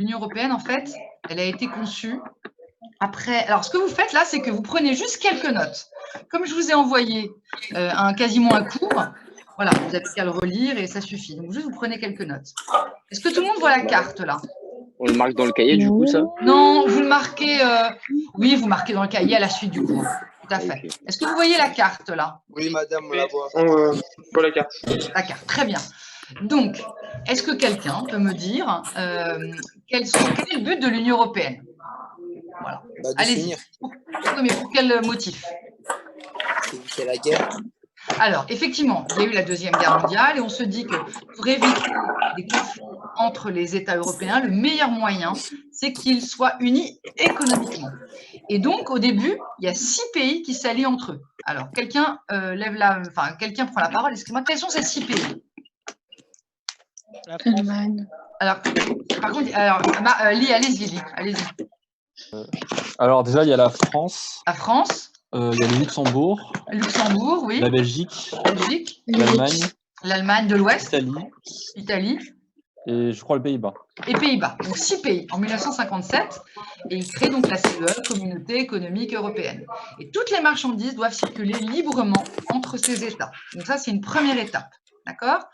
L'Union européenne, en fait, elle a été conçue après. Alors, ce que vous faites là, c'est que vous prenez juste quelques notes. Comme je vous ai envoyé quasiment un cours, voilà, vous avez qu'à le relire et ça suffit. Donc, juste vous prenez quelques notes. Est-ce que tout le monde voit la carte là? On le marque dans le cahier, du coup, ça? Non, vous le marquez. Oui, vous marquez dans le cahier à la suite du cours. Tout à fait. Okay. Est-ce que vous voyez la carte là? Oui, madame, on la voit. Pas la carte. La carte, très bien. Donc, est-ce que quelqu'un peut me dire quel est le but de l'Union européenne? Voilà. Bah, de Allez-y. finir. Oui, mais pour quel motif? C'est la guerre. Alors, effectivement, il y a eu la Deuxième Guerre mondiale et on se dit que pour éviter des conflits entre les États européens, le meilleur moyen, c'est qu'ils soient unis économiquement. Et donc, au début, il y a 6 pays qui s'allient entre eux. Alors, quelqu'un quelqu'un prend la parole. Excusez-moi, quels sont ces 6 pays? Allemagne. Alors, par contre, allez-y. Alors déjà, il y a la France, La France, il y a le Luxembourg, Luxembourg, oui. la Belgique, Belgique, l'Allemagne, l'Allemagne de l'Ouest, l'Italie Italie et je crois le Pays-Bas. et Pays-Bas. Donc 6 pays en 1957. Et ils créent donc la CEE, Communauté économique européenne. Et toutes les marchandises doivent circuler librement entre ces États. Donc ça, c'est une première étape. D'accord ?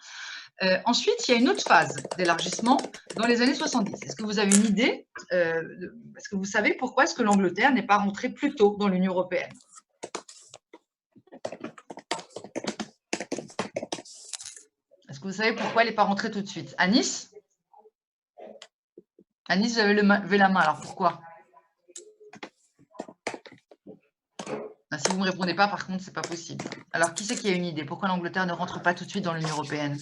Ensuite, il y a une autre phase d'élargissement dans les années 70. Est-ce que vous avez une idée est-ce que vous savez pourquoi est-ce que l'Angleterre n'est pas rentrée plus tôt dans l'Union européenne? Est-ce que vous savez pourquoi elle n'est pas rentrée tout de suite? Anis? Anis, vous avez levé la main, alors pourquoi? Si vous ne me répondez pas, par contre, ce n'est pas possible. Alors, qui c'est qui a une idée? Pourquoi l'Angleterre ne rentre pas tout de suite dans l'Union européenne?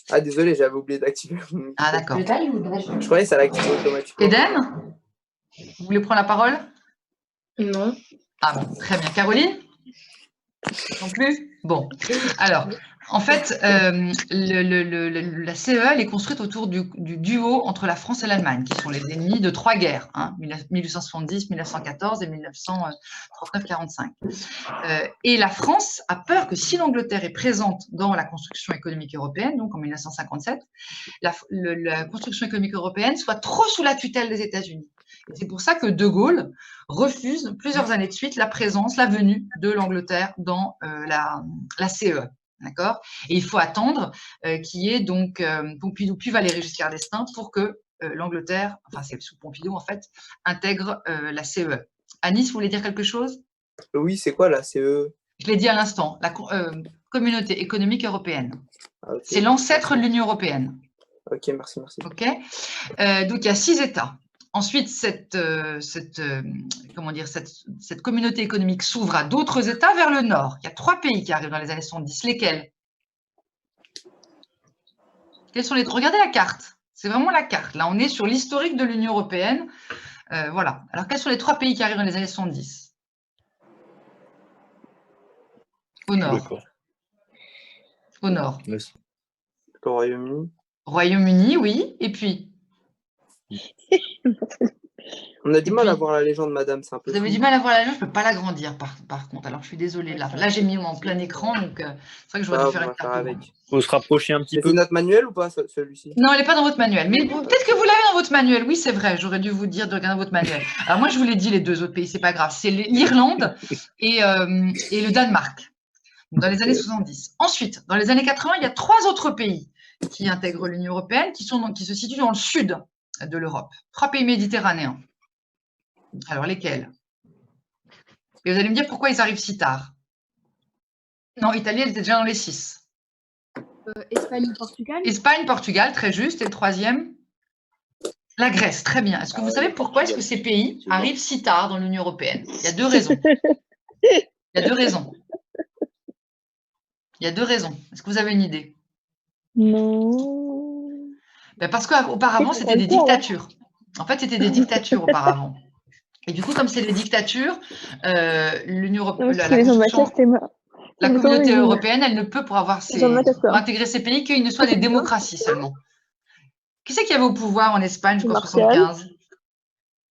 Ah, désolé, j'avais oublié d'activer. Ah, d'accord. Je croyais que ça l'activait automatiquement. Eden? Vous voulez prendre la parole? Non. Ah bon, très bien. Caroline? Non plus? Bon. Alors, en fait, la CEE elle est construite autour du duo entre la France et l'Allemagne, qui sont les ennemis de 3 guerres, 1870, 1914 et 1939-45. Et la France a peur que si l'Angleterre est présente dans la construction économique européenne, donc en 1957, la construction économique européenne soit trop sous la tutelle des États-Unis. Et c'est pour ça que De Gaulle refuse plusieurs années de suite la venue de l'Angleterre dans la CEE. D'accord? Et il faut attendre qu'il y ait donc Pompidou puis Valéry Giscard d'Estaing pour que l'Angleterre, enfin c'est sous Pompidou en fait, intègre la CEE. Anis, vous voulez dire quelque chose? Oui, c'est quoi la CE? Je l'ai dit à l'instant, la Communauté économique européenne. Ah, okay. C'est l'ancêtre de l'Union européenne. Ok, merci. Ok. Donc il y a 6 États. Ensuite, cette communauté économique s'ouvre à d'autres États vers le nord. Il y a 3 pays qui arrivent dans les années 70. Lesquels? Quels sont les 3? Regardez la carte. C'est vraiment la carte. Là, on est sur l'historique de l'Union européenne. Voilà. Alors, quels sont les 3 pays qui arrivent dans les années 70? Au nord. Au nord. Le Royaume-Uni. Royaume-Uni, oui. Et puis? On a du mal à voir la légende, madame. C'est un peu. Vous avez du mal à voir la légende, je ne peux pas l'agrandir par contre. Alors, je suis désolée. Là j'ai mis en plein écran, donc c'est vrai que j'aurais dû faire une carte avec. Il faut se rapprocher un petit peu. C'est notre manuel ou pas, celui-ci? Non, elle n'est pas dans votre manuel. Mais peut-être que vous l'avez dans votre manuel. Oui, c'est vrai. J'aurais dû vous dire de regarder votre manuel. Alors, moi, je vous l'ai dit, les 2 autres pays, c'est pas grave. C'est l'Irlande et le Danemark, dans les années 70. Ensuite, dans les années 80, il y a 3 autres pays qui intègrent l'Union européenne, qui se situent dans le sud de l'Europe. 3 pays méditerranéens. Alors, lesquels? Et vous allez me dire pourquoi ils arrivent si tard. Non, Italie, elle était déjà dans les 6. Espagne, Portugal. Espagne, Portugal, très juste. Et le 3e? La Grèce, très bien. Est-ce que vous savez pourquoi est-ce que ces pays arrivent si tard dans l'Union européenne? Il y a 2 raisons. Il y a 2 raisons. Il y a 2 raisons. Est-ce que vous avez une idée? Non. Ben parce qu'auparavant, c'était des dictatures. En fait, c'était des dictatures auparavant. Et du coup, comme c'est des dictatures, l'Union européenne, la communauté européenne, elle ne peut pour intégrer ces pays qu'ils ne soient des démocraties seulement. Qui c'est qui avait au pouvoir en Espagne jusqu'en 1975?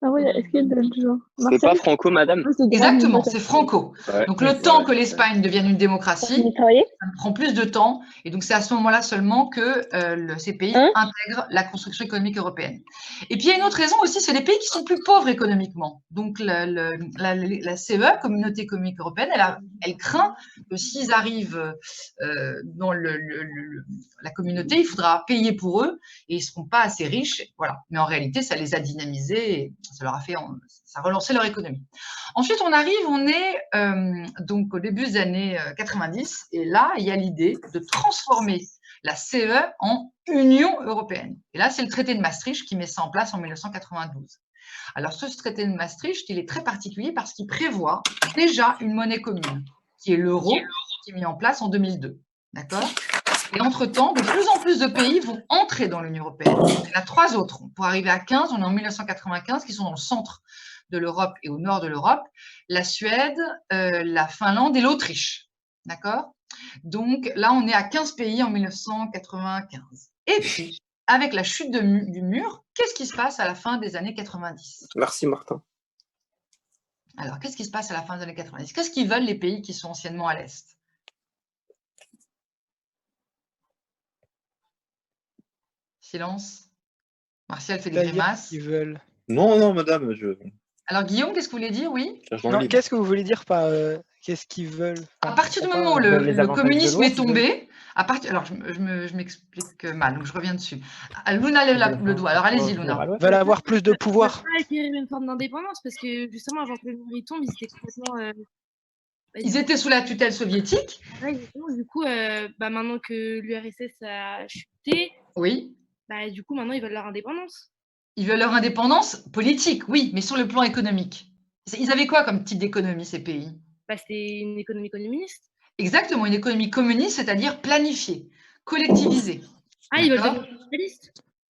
Ah oui, est-ce qu'il y a d'autres gens? C'est pas Franco, madame? Exactement, c'est Franco. Ouais. Donc, le temps que l'Espagne devienne une démocratie, travailler? ça prend plus de temps. Et donc, c'est à ce moment-là seulement que ces pays Hein intègrent la construction économique européenne. Et puis, il y a une autre raison aussi, c'est les pays qui sont plus pauvres économiquement. Donc, la CE, Communauté économique européenne, elle craint que s'ils arrivent dans la communauté, il faudra payer pour eux et ils ne seront pas assez riches. Voilà. Mais en réalité, ça les a dynamisés et ça leur a fait, ça a relancé leur économie. Ensuite, on est donc au début des années 90, et là, il y a l'idée de transformer la CE en Union européenne. Et là, c'est le traité de Maastricht qui met ça en place en 1992. Alors, ce traité de Maastricht, il est très particulier parce qu'il prévoit déjà une monnaie commune, qui est l'euro, qui est mis en place en 2002. D'accord ? Et entre-temps, de plus en plus de pays vont entrer dans l'Union européenne. Il y en a 3 autres. Pour arriver à 15, on est en 1995, qui sont dans le centre de l'Europe et au nord de l'Europe, la Suède, la Finlande et l'Autriche. D'accord ? Donc là, on est à 15 pays en 1995. Et puis, avec la chute du mur, qu'est-ce qui se passe à la fin des années 90 ? Merci, Martin. Alors, qu'est-ce qui se passe à la fin des années 90 ? Qu'est-ce qu'ils veulent les pays qui sont anciennement à l'Est ? Silence. Martial fait des grimaces. Ils veulent. Non, non, madame, je. Alors, Guillaume, qu'est-ce que vous voulez dire? Oui. Non, qu'est-ce que vous voulez dire par qu'est-ce qu'ils veulent? À partir du moment où le communisme est tombé, alors je m'explique mal, donc je reviens dessus. Luna lève le doigt, alors allez-y, Luna. Ils veulent avoir plus de pouvoir. Ils veulent pas acquérir une forme d'indépendance parce que justement, avant que le mur y tombe, ils étaient complètement. Ils étaient sous la tutelle soviétique. Ouais, du coup, maintenant que l'URSS a chuté, oui. Du coup, maintenant, ils veulent leur indépendance. Ils veulent leur indépendance politique, oui, mais sur le plan économique. Ils avaient quoi comme type d'économie, ces pays? C'était une économie communiste. Exactement, une économie communiste, c'est-à-dire planifiée, collectivisée. Ah, ils veulent devenir capitalistes.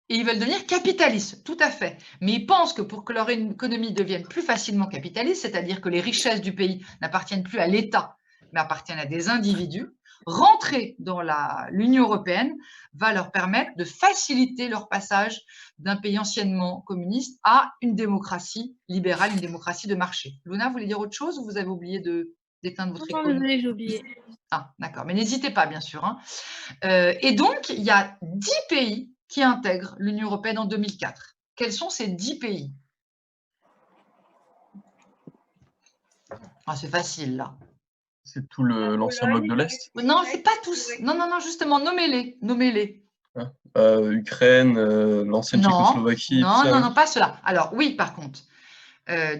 Et ils veulent devenir capitalistes, tout à fait. Mais ils pensent que pour que leur économie devienne plus facilement capitaliste, c'est-à-dire que les richesses du pays n'appartiennent plus à l'État, mais appartiennent à des individus, rentrer dans l'Union européenne va leur permettre de faciliter leur passage d'un pays anciennement communiste à une démocratie libérale, une démocratie de marché. Luna, vous voulez dire autre chose ou vous avez oublié d'éteindre votre écran? Non, désolé, j'ai oublié. Ah, d'accord, mais n'hésitez pas, bien sûr. Hein. Et donc, il y a 10 pays qui intègrent l'Union européenne en 2004. Quels sont ces 10 pays? Ah, c'est facile, là. C'est tout l'ancien bloc de l'Est? Non, c'est pas tous. Non, non, non, justement, nommez-les. Nommez-les. Ukraine, l'ancienne Tchécoslovaquie. Non, non, non, pas cela. Alors, oui, par contre.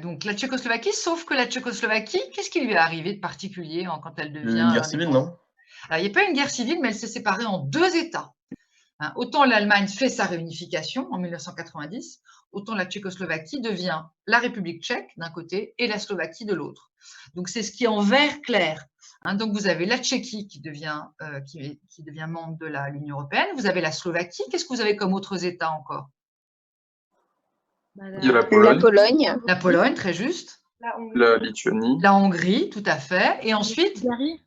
Donc, la Tchécoslovaquie, sauf que la Tchécoslovaquie, qu'est-ce qui lui est arrivé de particulier quand elle devient… Une guerre civile, non? Alors, il n'y a pas une guerre civile, mais elle s'est séparée en 2 États. Hein, autant l'Allemagne fait sa réunification en 1990, autant la Tchécoslovaquie devient la République tchèque d'un côté et la Slovaquie de l'autre. Donc, c'est ce qui est en vert clair. Hein, donc, vous avez la Tchéquie qui devient membre de l'Union européenne. Vous avez la Slovaquie. Qu'est-ce que vous avez comme autres États encore? Il y a la Pologne. La Pologne, très juste. La Lituanie. La Hongrie, tout à fait. Et ensuite, Bulgarie.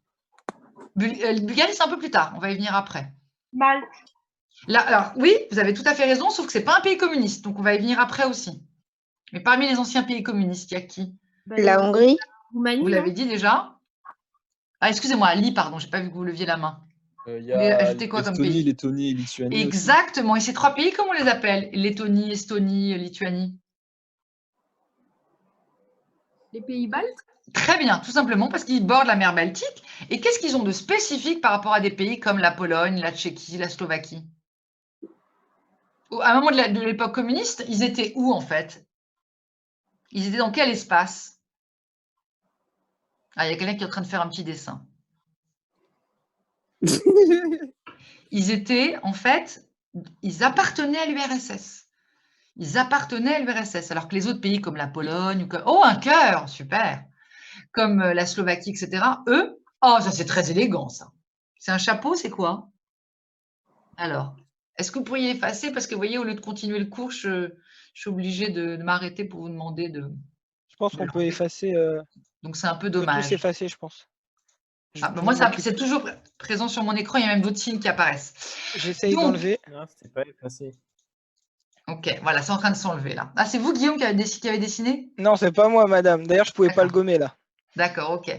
Bulgarie, c'est un peu plus tard. On va y venir après. Malte. Là, alors, oui, vous avez tout à fait raison, sauf que ce n'est pas un pays communiste. Donc, on va y venir après aussi. Mais parmi les anciens pays communistes, il y a qui? La Hongrie. Vous l'avez dit déjà? Ah, excusez-moi, Ali, pardon, je n'ai pas vu que vous leviez la main. Il y a ajouter quoi comme pays? Lettonie et Lituanie. Exactement. Et ces 3 pays, comment on les appelle? Lettonie, Estonie, Lituanie? Les pays baltes? Très bien, tout simplement parce qu'ils bordent la mer Baltique. Et qu'est-ce qu'ils ont de spécifique par rapport à des pays comme la Pologne, la Tchéquie, la Slovaquie? À un moment de l'époque communiste, ils étaient où en fait? Ils étaient dans quel espace? Ah, il y a quelqu'un qui est en train de faire un petit dessin. Ils étaient, en fait, ils appartenaient à l'URSS. Ils appartenaient à l'URSS, alors que les autres pays comme la Pologne, ou oh, un cœur, super, comme la Slovaquie, etc., eux, oh, ça c'est très élégant, ça. C'est un chapeau, c'est quoi? Alors, est-ce que vous pourriez effacer? Parce que vous voyez, au lieu de continuer le cours, je suis obligée de m'arrêter pour vous demander de… Je pense qu'on peut effacer… Donc, c'est un peu dommage. On peut tous effacer, je pense. Moi, c'est toujours présent sur mon écran, il y a même d'autres signes qui apparaissent. J'essaye d'enlever. Non, c'était pas effacé. Ok, voilà, c'est en train de s'enlever là. Ah, c'est vous, Guillaume, qui avez dessiné? Non, c'est pas moi, madame. D'ailleurs, je pouvais pas le D'accord. gommer là. D'accord, ok.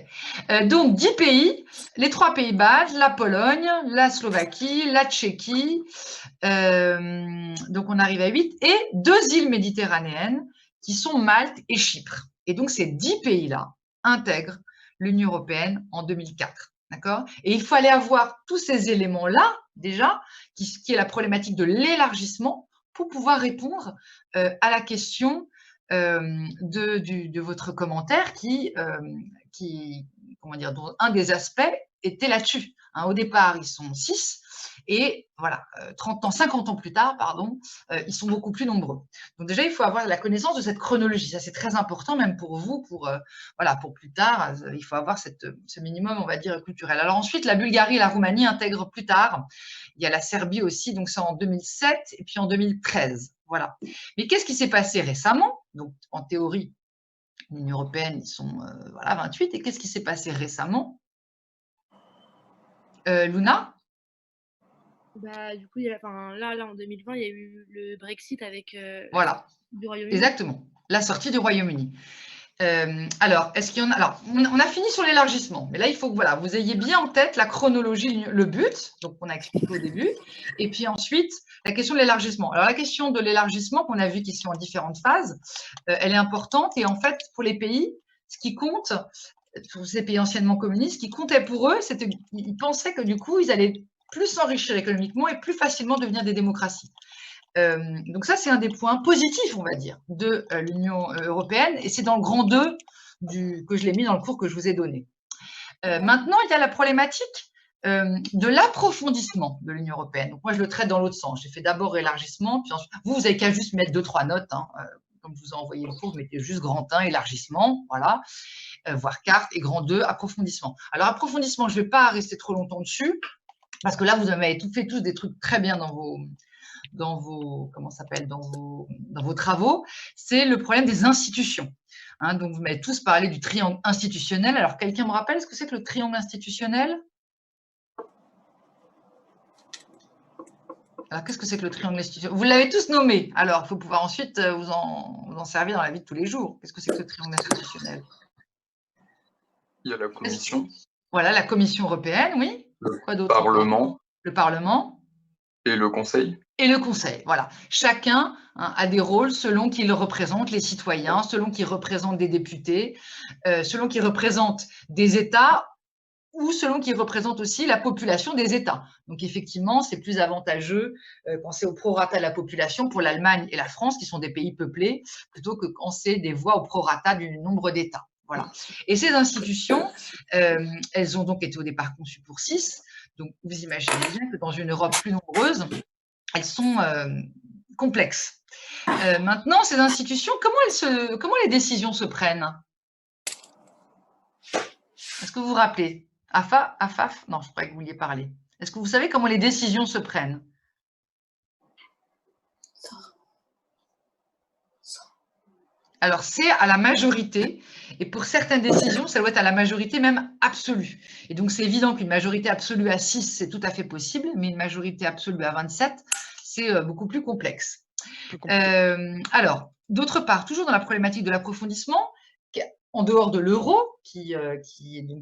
Donc, 10 pays, les 3 pays baltes, la Pologne, la Slovaquie, la Tchéquie. Donc, on arrive à 8. Et 2 îles méditerranéennes qui sont Malte et Chypre. Et donc, ces 10 pays-là intègrent l'Union européenne en 2004. D'accord? Et il fallait avoir tous ces éléments-là, déjà, qui est la problématique de l'élargissement, pour pouvoir répondre à la question de votre commentaire comment dire, dont un des aspects était là-dessus. Hein, au départ, ils sont 6 et voilà, 50 ans plus tard, pardon, ils sont beaucoup plus nombreux. Donc déjà, il faut avoir la connaissance de cette chronologie. Ça, c'est très important, même pour vous, voilà, pour plus tard, il faut avoir ce minimum, on va dire, culturel. Alors ensuite, la Bulgarie et la Roumanie intègrent plus tard. Il y a la Serbie aussi, donc c'est en 2007 et puis en 2013. Voilà. Mais qu'est-ce qui s'est passé récemment? Donc, en théorie, l'Union européenne, ils sont voilà, 28. Et qu'est-ce qui s'est passé récemment? Luna? Bah, du coup, là, en 2020, il y a eu le Brexit avec voilà. du Royaume-Uni. Exactement. La sortie du Royaume-Uni. Alors, est-ce qu'il y en a... Alors, on a fini sur l'élargissement, mais là, il faut que voilà, vous ayez bien en tête la chronologie, le but, donc on a expliqué au début, et puis ensuite, la question de l'élargissement. Alors, la question de l'élargissement, qu'on a vu qu'ils sont en différentes phases, elle est importante, et en fait, pour les pays, ce qui compte, pour ces pays anciennement communistes, ce qui comptait pour eux, c'était qu'ils pensaient que du coup, ils allaient plus s'enrichir économiquement et plus facilement devenir des démocraties. Donc ça, c'est un des points positifs, on va dire, de l'Union européenne, et c'est dans le grand 2 que je l'ai mis dans le cours que je vous ai donné. Maintenant, il y a la problématique de l'approfondissement de l'Union européenne. Donc moi, je le traite dans l'autre sens. J'ai fait d'abord élargissement, puis ensuite, vous n'avez qu'à juste mettre 2-3 notes, hein, comme je vous ai envoyé le cours, vous mettez juste grand 1, élargissement, voilà, voire carte, et grand 2, approfondissement. Alors, approfondissement, je ne vais pas rester trop longtemps dessus, parce que là, vous avez fait tous des trucs très bien dans vos travaux, c'est le problème des institutions. Hein, donc, vous m'avez tous parlé du triangle institutionnel. Alors, quelqu'un me rappelle ce que c'est que le triangle institutionnel? Alors, qu'est-ce que c'est que le triangle institutionnel? Vous l'avez tous nommé. Alors, il faut pouvoir ensuite vous en servir dans la vie de tous les jours. Qu'est-ce que c'est que ce triangle institutionnel? Il y a la Commission. Voilà, la Commission européenne, oui. Quoi d'autre? Parlement. Le Parlement. Et le Conseil. Et le Conseil, voilà. Chacun a des rôles selon qu'il représente les citoyens, selon qu'il représente des députés, selon qu'il représente des États ou selon qu'il représente aussi la population des États. Donc, effectivement, c'est plus avantageux quand c'est au prorata de la population pour l'Allemagne et la France, qui sont des pays peuplés, plutôt que quand c'est des voix au prorata du nombre d'États. Voilà. Et ces institutions, elles ont donc été au départ conçues pour 6. Donc, vous imaginez bien que dans une Europe plus nombreuse, elles sont complexes. Maintenant, ces institutions, comment les décisions se prennent? Est-ce que vous vous rappelez? Afaf? Non, je croyais que vous vouliez parler. Est-ce que vous savez comment les décisions se prennent? Alors, c'est à la majorité, et pour certaines décisions, ça doit être à la majorité même absolue. Et donc, c'est évident qu'une majorité absolue à 6, c'est tout à fait possible, mais une majorité absolue à 27, c'est beaucoup plus complexe. Alors, d'autre part, toujours dans la problématique de l'approfondissement, en dehors de l'euro, qui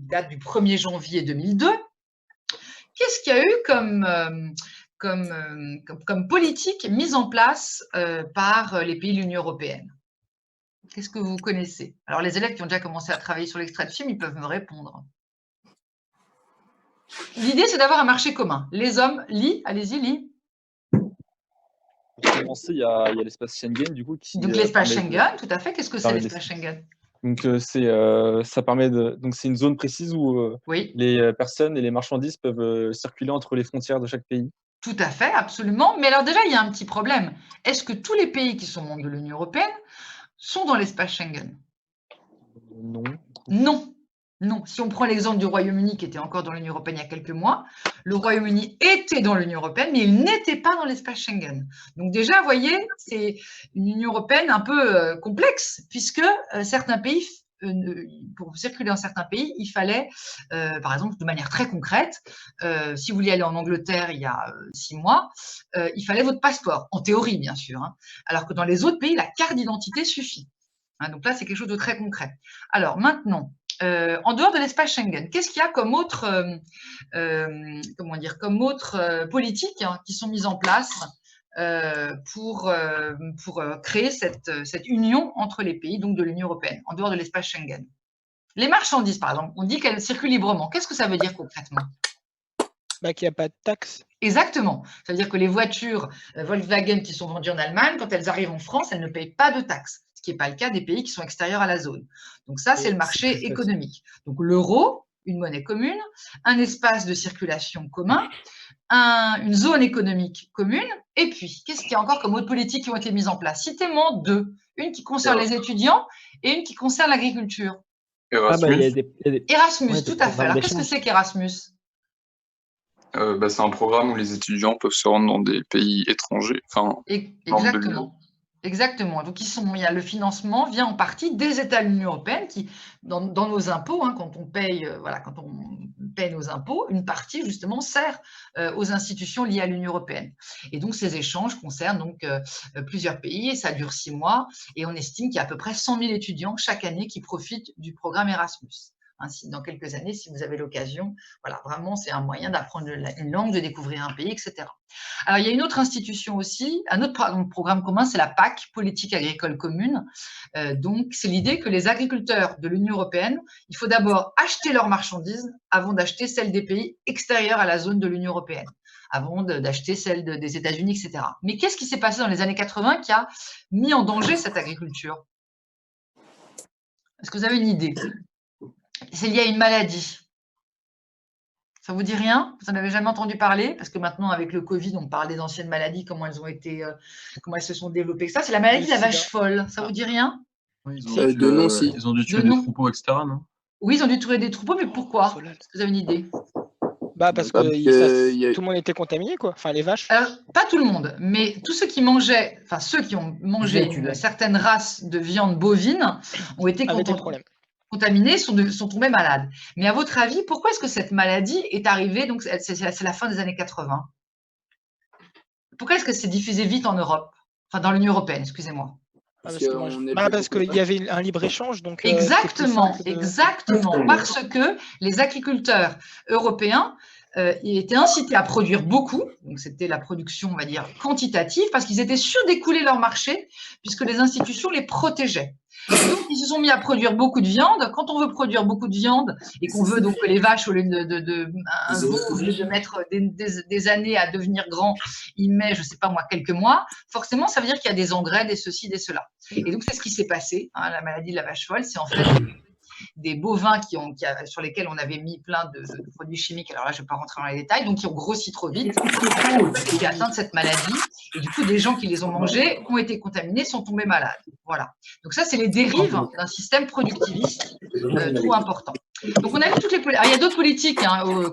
date du 1er janvier 2002, qu'est-ce qu'il y a eu comme politique mise en place par les pays de l'Union européenne? Qu'est-ce que vous connaissez? Alors, les élèves qui ont déjà commencé à travailler sur l'extrait de film, ils peuvent me répondre. L'idée, c'est d'avoir un marché commun. Les hommes, allez-y, lis. Pour commencer, il y a l'espace Schengen, du coup. Donc, l'espace Schengen, tout à fait. Qu'est-ce que c'est l'espace Schengen? Donc, ça permet donc c'est une zone précise où oui. les personnes et les marchandises peuvent circuler entre les frontières de chaque pays. Tout à fait, absolument. Mais alors déjà, il y a un petit problème. Est-ce que tous les pays qui sont membres de l'Union européenne sont dans l'espace Schengen? Non. Non. Non. Si on prend l'exemple du Royaume-Uni qui était encore dans l'Union européenne il y a quelques mois, le Royaume-Uni était dans l'Union européenne, mais il n'était pas dans l'espace Schengen. Donc déjà, vous voyez, c'est une Union européenne un peu complexe, puisque certains pays pour circuler dans certains pays, il fallait, par exemple, de manière très concrète, si vous vouliez aller en Angleterre il y a 6 mois, il fallait votre passeport, en théorie bien sûr, hein, alors que dans les autres pays, la carte d'identité suffit. Hein, donc là, c'est quelque chose de très concret. Alors maintenant, en dehors de l'espace Schengen, qu'est-ce qu'il y a comme autre, politique hein, qui sont mises en place pour créer cette union entre les pays donc de l'Union européenne, en dehors de l'espace Schengen? Les marchandises, par exemple, on dit qu'elles circulent librement. Qu'est-ce que ça veut dire concrètement? Bah, qu'il n'y a pas de taxe. Exactement. Ça veut dire que les voitures Volkswagen qui sont vendues en Allemagne, quand elles arrivent en France, elles ne payent pas de taxes, ce qui n'est pas le cas des pays qui sont extérieurs à la zone. Donc ça, c'est le marché économique. Donc l'euro, une monnaie commune, un espace de circulation commun, une zone économique commune, et puis, qu'est-ce qu'il y a encore comme autres politiques qui ont été mises en place? Citez-moi deux. Une qui concerne les étudiants et une qui concerne l'agriculture. Erasmus, Erasmus, Ouais, des tout à fait. programmes Alors, qu'est-ce que d'échange. c'est qu'Erasmus? c'est un programme où les étudiants peuvent se rendre dans des pays étrangers. Enfin, Forme de Exactement. Exactement. Donc, il y a le financement vient en partie des États de l'Union européenne qui, dans nos impôts, hein, quand on paye nos impôts, une partie justement sert aux institutions liées à l'Union européenne. Et donc, ces échanges concernent donc plusieurs pays et ça dure 6 mois. Et on estime qu'il y a à peu près 100 000 étudiants chaque année qui profitent du programme Erasmus. Hein, dans quelques années, si vous avez l'occasion, voilà, vraiment, c'est un moyen d'apprendre une langue, de découvrir un pays, etc. Alors, il y a une autre institution aussi, un autre programme commun, c'est la PAC, Politique agricole commune. Donc, c'est l'idée que les agriculteurs de l'Union européenne, il faut d'abord acheter leurs marchandises avant d'acheter celles des pays extérieurs à la zone de l'Union européenne, avant d'acheter celles des États-Unis, etc. Mais qu'est-ce qui s'est passé dans les années 80 qui a mis en danger cette agriculture? Est-ce que vous avez une idée? C'est lié à une maladie. Ça vous dit rien? Vous n'en avez jamais entendu parler? Parce que maintenant, avec le Covid, on parle des anciennes maladies, comment elles se sont développées. Ça, c'est la maladie de la vache folle. Ça vous dit rien? Ouais, De nom, si. ils ont dû tuer De des nom. troupeaux, etc. Non? Oui, ils ont dû trouver des troupeaux, mais pourquoi? Est-ce que vous avez une idée? Bah, parce Bah, que parce que il y a- tout le monde était contaminé, quoi. Enfin, les vaches. Alors, pas tout le monde, mais tous ceux qui mangeaient, enfin ceux qui ont mangé une certaine race de viande bovine ont été Avec des problèmes. contaminés, sont tombés malades. Mais à votre avis, pourquoi est-ce que cette maladie est arrivée? Donc, c'est la fin des années 80. Pourquoi est-ce que c'est diffusé vite en Europe? Enfin, dans l'Union européenne, excusez-moi. Parce Parce qu'on est qu'il y avait un libre-échange, donc Exactement, c'était plus simple de- exactement. Parce que les agriculteurs européens ils étaient incités à produire beaucoup. Donc, c'était la production, on va dire, quantitative, parce qu'ils étaient sûrs d'écouler leur marché, puisque les institutions les protégeaient. Donc, ils se sont mis à produire beaucoup de viande. Quand on veut produire beaucoup de viande et qu'on veut donc que les vaches, au lieu un veau, au lieu de mettre des années à devenir grand, il met, je sais pas moi, quelques mois, forcément, ça veut dire qu'il y a des engrais, des ceci, des cela. Et donc, c'est ce qui s'est passé. Hein, la maladie de la vache folle, c'est en fait des bovins sur lesquels on avait mis plein de produits chimiques. Alors là, je ne vais pas rentrer dans les détails, donc qui ont grossi trop vite, qui atteints de cette maladie. Et du coup, des gens qui les ont mangés ont été contaminés, sont tombés malades. Voilà. Donc ça, c'est les dérives d'un système productiviste trop important. Donc on a vu toutes les politiques. Il y a d'autres politiques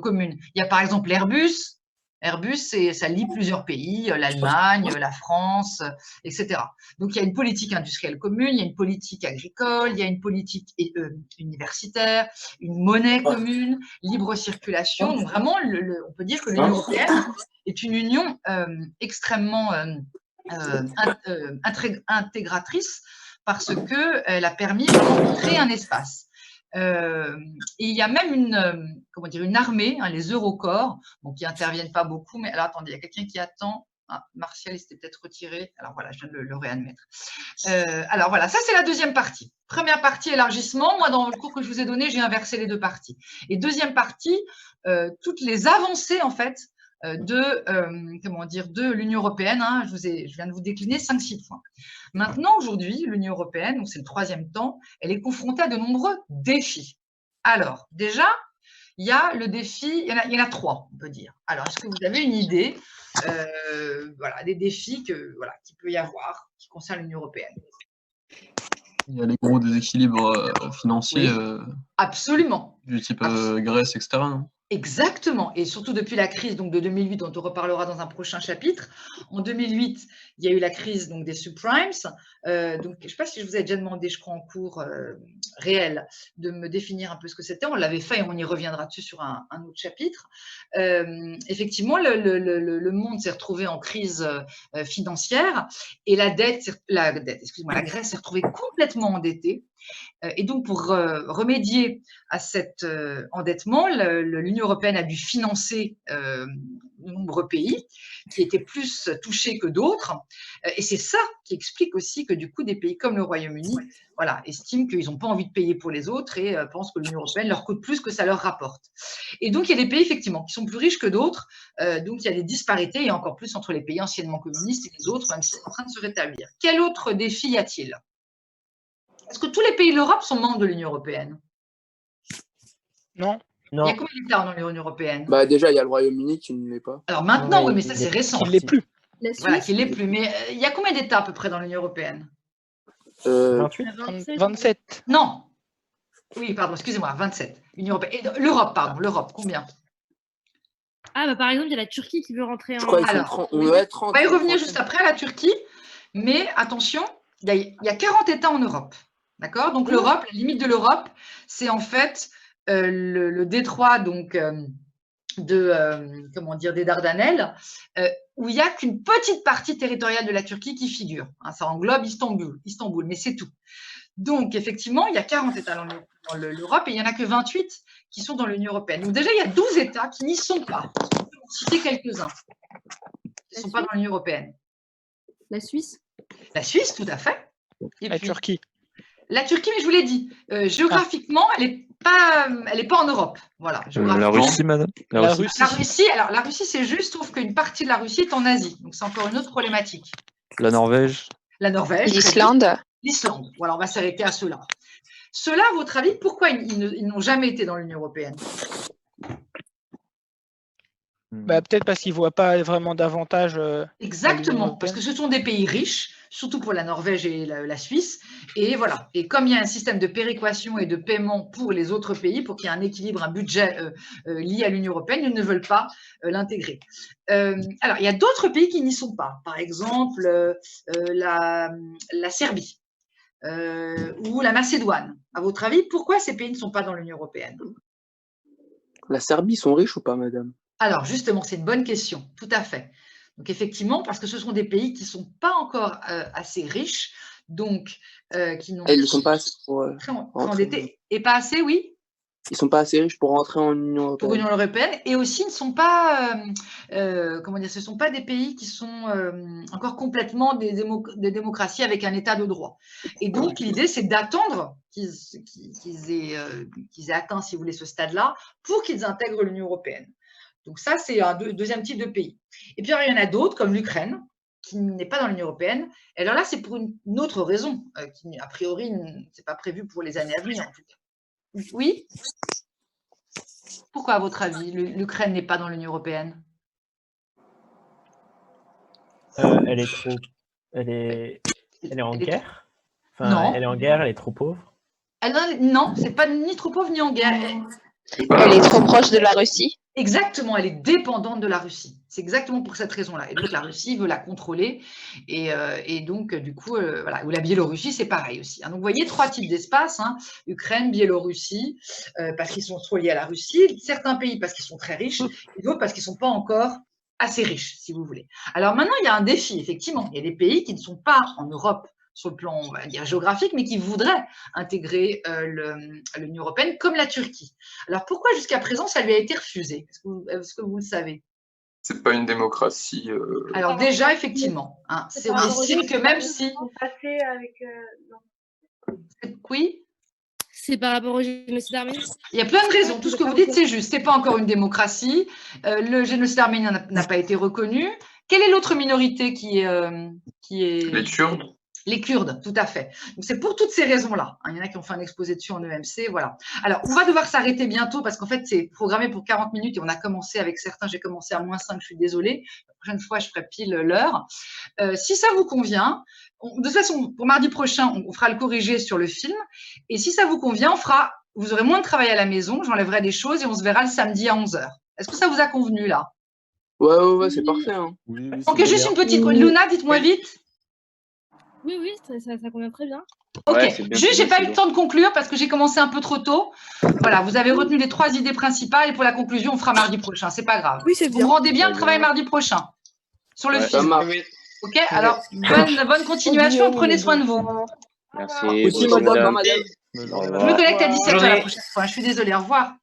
communes. Il y a par exemple l'Airbus. Airbus, ça lie plusieurs pays, l'Allemagne, la France, etc. Donc, il y a une politique industrielle commune, il y a une politique agricole, il y a une politique universitaire, une monnaie commune, libre circulation. Donc, vraiment, on peut dire que l'Union européenne est une union extrêmement intégratrice parce qu'elle a permis vraiment de créer un espace. Et il y a même une armée, hein, les Eurocorps, bon, qui interviennent pas beaucoup, mais alors attendez, il y a quelqu'un qui attend. Ah, Martial, il s'était peut-être retiré. Alors voilà, je viens de le réadmettre. Alors voilà, ça c'est la deuxième partie. Première partie, élargissement. Moi, dans le cours que je vous ai donné, j'ai inversé les deux parties. Et deuxième partie, toutes les avancées en fait de l'Union européenne. Hein, je viens de vous décliner 5-6 points. Maintenant, aujourd'hui, l'Union européenne, donc c'est le troisième temps, elle est confrontée à de nombreux défis. Alors, déjà, il y a le défi, il y en a 3, on peut dire. Alors, est-ce que vous avez une idée des défis qu'il peut y avoir qui concernent l'Union européenne? Il y a les gros déséquilibres financiers Absolument. du type Grèce, etc. Non? Exactement, et surtout depuis la crise donc, de 2008, dont on reparlera dans un prochain chapitre. En 2008, il y a eu la crise donc, des subprimes. Donc, je ne sais pas si je vous ai déjà demandé, je crois, en cours réel, de me définir un peu ce que c'était. On l'avait fait et on y reviendra dessus sur un autre chapitre. Effectivement, le monde s'est retrouvé en crise financière et la Grèce s'est retrouvée complètement endettée. Et donc, pour remédier à cet endettement, l'Union européenne a dû financer de nombreux pays qui étaient plus touchés que d'autres. Et c'est ça qui explique aussi que du coup, des pays comme le Royaume-Uni estiment qu'ils n'ont pas envie de payer pour les autres et pensent que l'Union européenne leur coûte plus que ça leur rapporte. Et donc, il y a des pays, effectivement, qui sont plus riches que d'autres. Donc, il y a des disparités, et encore plus entre les pays anciennement communistes et les autres, même si c'est en train de se rétablir. Quel autre défi y a-t-il ? Est-ce que tous les pays de l'Europe sont membres de l'Union européenne? Non. Il y a combien d'États dans l'Union européenne? Bah déjà, il y a le Royaume-Uni qui ne l'est pas. Alors maintenant, oui, mais ça c'est récent. Il ne l'est plus. Voilà, qu'il l'est plus. Mais il y a combien d'États à peu près dans l'Union européenne? 28. 27. Non. Oui, pardon, excusez-moi, 27. L'Union européenne. L'Europe, pardon, l'Europe, combien? Ah, bah par exemple, il y a la Turquie qui veut rentrer en. Je crois qu'ils sont Alors, 30. on va y revenir juste après à la Turquie. Mais attention, il y a 40 États en Europe. D'accord? Donc l'Europe, la limite de l'Europe, c'est en fait le détroit donc, des Dardanelles, où il n'y a qu'une petite partie territoriale de la Turquie qui figure. Hein, ça englobe Istanbul, mais c'est tout. Donc, effectivement, il y a 40 États dans l'Europe et il n'y en a que 28 qui sont dans l'Union européenne. Donc déjà, il y a 12 États qui n'y sont pas. On peut en citer quelques-uns qui ne sont pas dans l'Union européenne. La Suisse? La Suisse, tout à fait. Et La puis, Turquie. la Turquie, mais je vous l'ai dit, géographiquement, elle n'est pas en Europe. Voilà, La géographiquement. Russie, madame. La Russie. La Russie, c'est juste, sauf qu'une partie de la Russie est en Asie. Donc, c'est encore une autre problématique. La Norvège. La Norvège. L'Islande. L'Islande. Voilà, on va s'arrêter à ceux-là. Ceux-là, à votre avis, pourquoi ils n'ont jamais été dans l'Union européenne? Bah, peut-être parce qu'ils ne voient pas vraiment d'avantage. Exactement, parce que ce sont des pays riches, surtout pour la Norvège et la Suisse. Et voilà. Et comme il y a un système de péréquation et de paiement pour les autres pays, pour qu'il y ait un équilibre, un budget lié à l'Union européenne, ils ne veulent pas l'intégrer. Alors, il y a d'autres pays qui n'y sont pas. Par exemple, la Serbie ou la Macédoine. À votre avis, pourquoi ces pays ne sont pas dans l'Union européenne? La Serbie, ils sont riches ou pas, madame? Alors, justement, c'est une bonne question, tout à fait. Donc, effectivement, parce que ce sont des pays qui ne sont pas encore assez riches, donc qui n'ont Ils ne sont pas assez pour endettés. Et pas assez, oui? Ils ne sont pas assez riches pour rentrer en Union européenne. Pour l'Union européenne. Et aussi, ne sont pas, ce ne sont pas des pays qui sont encore complètement des démocraties avec un état de droit. Et donc, l'idée, c'est d'attendre qu'ils aient atteint, si vous voulez, ce stade-là, pour qu'ils intègrent l'Union européenne. Donc ça, c'est un deuxième type de pays. Et puis, il y en a d'autres, comme l'Ukraine, qui n'est pas dans l'Union européenne. Et alors là, c'est pour une autre raison, qui, a priori, c'est pas prévu pour les années à venir, en tout cas. Oui? Pourquoi, à votre avis, l'Ukraine n'est pas dans l'Union européenne? Elle est en guerre. Enfin, non. Elle est en guerre, elle est trop pauvre. Non, c'est pas ni trop pauvre ni en guerre. Elle est trop proche de la Russie. Exactement, elle est dépendante de la Russie. C'est exactement pour cette raison-là. Et donc, la Russie veut la contrôler. Et donc, du coup, voilà. Ou la Biélorussie, c'est pareil aussi. Hein. Donc, vous voyez, 3 types d'espaces. Hein. Ukraine, Biélorussie, parce qu'ils sont trop liés à la Russie. Certains pays parce qu'ils sont très riches. Et d'autres parce qu'ils ne sont pas encore assez riches, si vous voulez. Alors maintenant, il y a un défi, effectivement. Il y a des pays qui ne sont pas en Europe sur le plan, on va dire, géographique, mais qui voudraient intégrer l'Union européenne, comme la Turquie. Alors, pourquoi jusqu'à présent, ça lui a été refusé? Est-ce que vous le savez? C'est pas une démocratie. Alors déjà, effectivement, hein, on estime que même si… Oui? C'est par rapport au génocide arménien? Il y a plein de raisons. Tout ce que vous dites, c'est juste. Ce n'est pas encore une démocratie. Le génocide arménien n'a pas été reconnu. Quelle est l'autre minorité qui est… Les Kurdes? Les Kurdes, tout à fait. Donc, c'est pour toutes ces raisons-là. Il y en a qui ont fait un exposé dessus en EMC, voilà. Alors, on va devoir s'arrêter bientôt parce qu'en fait, c'est programmé pour 40 minutes et on a commencé avec certains, j'ai commencé à -5, je suis désolée. La prochaine fois, je ferai pile l'heure. Si ça vous convient, de toute façon, pour mardi prochain, on fera le corrigé sur le film. Et si ça vous convient, on fera vous aurez moins de travail à la maison, j'enlèverai des choses et on se verra le samedi à 11h. Est-ce que ça vous a convenu là? Ouais, c'est parfait. Hein. Oui, Ok, juste une petite... Luna, dites-moi vite. Oui, ça convient très bien. Ok, Ouais, c'est bien, juste, c'est j'ai bien, pas c'est eu le bien. temps de conclure parce que j'ai commencé un peu trop tôt. Voilà, vous avez retenu les 3 idées principales et pour la conclusion, on fera mardi prochain. C'est pas grave. Oui, c'est Vous bien. me rendez bien le Très travail bien. mardi prochain sur le Ouais. Ça film. marche. Ok, alors bonne continuation, prenez soin de vous. Merci. Aussi, vous madame. madame. Bonne Au journée, Je revoir. me connecte à Bonne 17h la journée. prochaine fois. Je suis désolée, au revoir.